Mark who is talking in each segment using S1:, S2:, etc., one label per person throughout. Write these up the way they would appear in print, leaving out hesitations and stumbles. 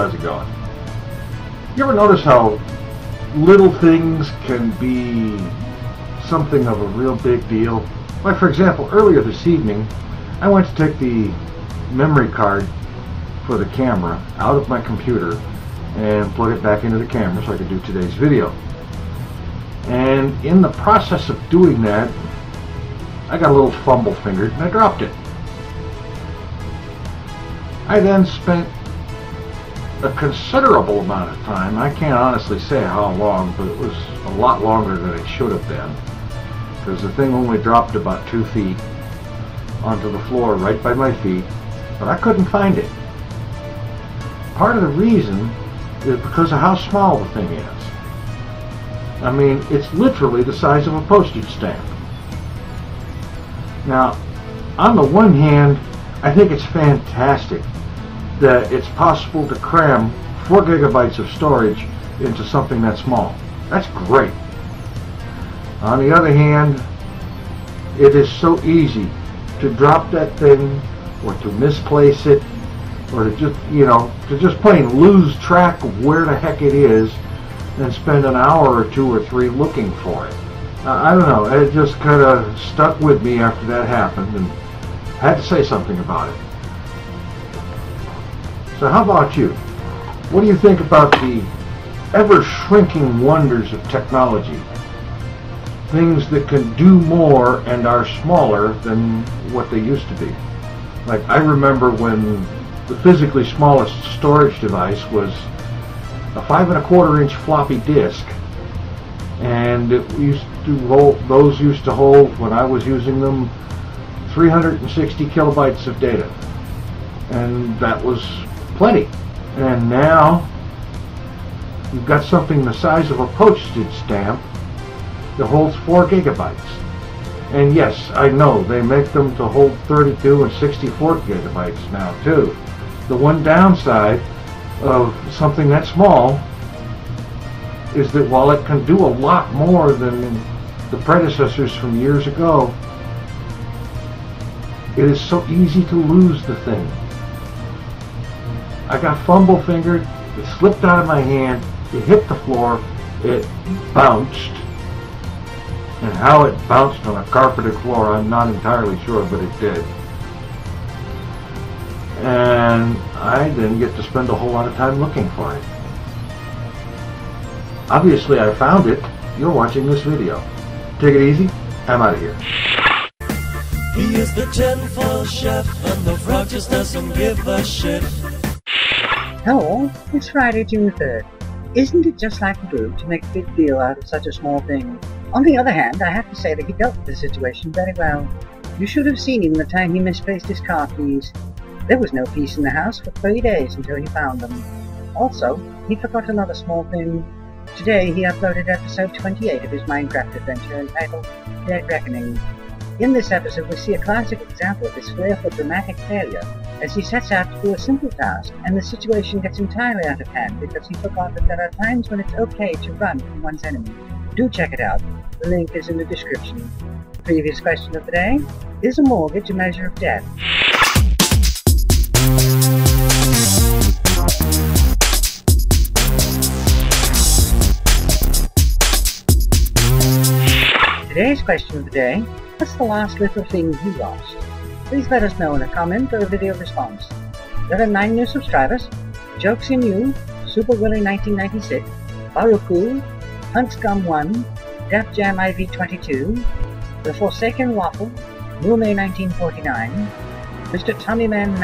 S1: how's it going? You ever notice how little things can be something of a real big deal? Like, for example, earlier this evening, I went to take the memory card for the camera out of my computer and plug it back into the camera so I could do today's video. And in the process of doing that, I got a little fumble fingered and I dropped it. I then spent a considerable amount of time, I can't honestly say how long, but it was a lot longer than it should have been, because the thing only dropped about 2 feet onto the floor right by my feet, but I couldn't find it. Part of the reason is because of how small the thing is. I mean, it's literally the size of a postage stamp. Now, on the one hand, I think it's fantastic that it's possible to cram 4 gigabytes of storage into something that small. That's great. On the other hand, it is so easy to drop that thing, or to misplace it, or to just, to just plain lose track of where the heck it is and spend an hour or 2 or 3 looking for it. I don't know, it just kind of stuck with me after that happened and had to say something about it. So how about you? What do you think about the ever-shrinking wonders of technology? Things that can do more and are smaller than what they used to be. Like, I remember when the physically smallest storage device was a 5¼ inch floppy disk, and it used to hold, those used to hold, when I was using them, 360 kilobytes of data, and that was plenty. And now you've got something the size of a postage stamp that holds 4 gigabytes. And yes, I know they make them to hold 32 and 64 gigabytes now too. The one downside of something that small is that while it can do a lot more than the predecessors from years ago, it is so easy to lose the thing. I got fumble fingered, it slipped out of my hand, it hit the floor, it bounced. And how it bounced on a carpeted floor, I'm not entirely sure, but it did. And I didn't get to spend a whole lot of time looking for it. Obviously I found it. You're watching this video. Take it easy. I'm out of here.
S2: He is the tinfoil chef, and the frog just doesn't give a shit.
S3: Hello, it's Friday, June 3rd. Isn't it just like the group to make a big deal out of such a small thing? On the other hand, I have to say that he dealt with the situation very well. You should have seen him the time he misplaced his car keys. There was no peace in the house for 3 days until he found them. Also, he forgot another small thing. Today he uploaded episode 28 of his Minecraft adventure entitled Dead Reckoning. In this episode we see a classic example of his flair for dramatic failure as he sets out to do a simple task and the situation gets entirely out of hand because he forgot that there are times when it's okay to run from one's enemy. Do check it out. The link is in the description. The previous question of the day: is a mortgage a measure of debt? Today's question of the day: what's the last little thing you lost? Please let us know in a comment or a video response. There are 9 new subscribers: JokesInYou, SuperWilly1996, Barukul, HuntsGum1, DefJamIV22, TheForsakenWaffle, Moomay1949, Mr. TommyMan9,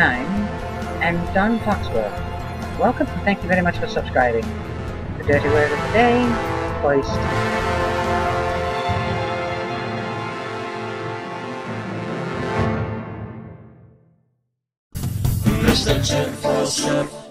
S3: and DawnFoxworth. Welcome and thank you very much for subscribing. The dirty word of the day: hoist.
S2: Mr. TinFoilChef.